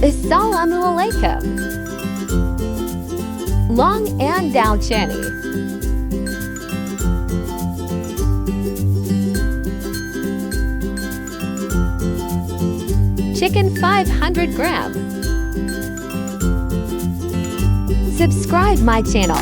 Assalamu alaikum. Long and dal chani. Chicken 500 gram. Subscribe my channel.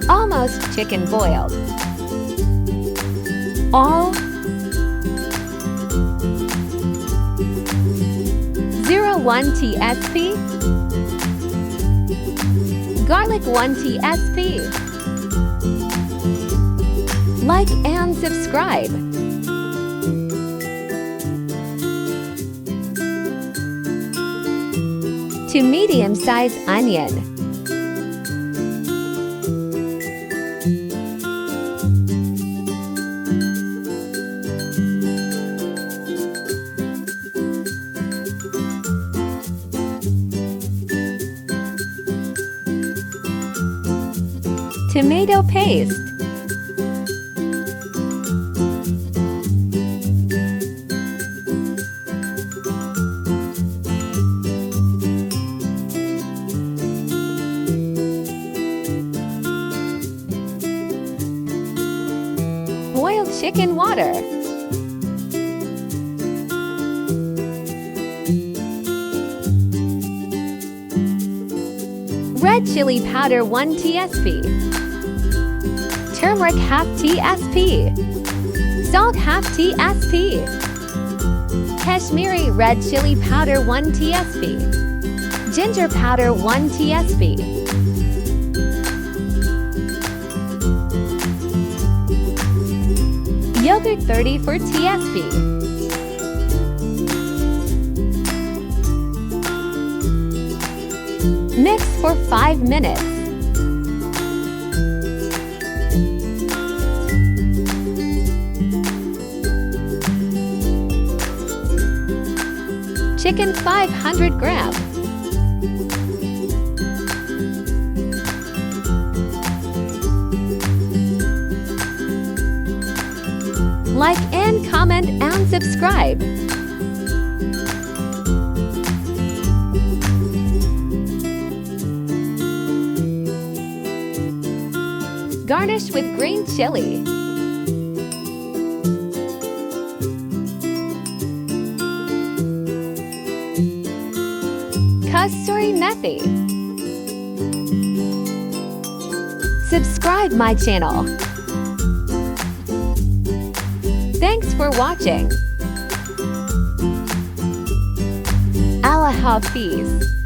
Almost chicken boiled. All 01 TSP. Garlic 1 TSP. Like and subscribe. To medium-sized onion. Tomato paste. Boiled chicken water. Red chili powder 1 TSP. Turmeric half TSP. Salt half TSP. Kashmiri red chili powder 1 TSP. Ginger powder 1 TSP. Yogurt 34 TSP. Mix for 5 minutes. Chicken 500 gram. Like and comment and subscribe. Garnish with green chili. Kasturi methi. Subscribe my channel. Thanks for watching. Allah Hafiz.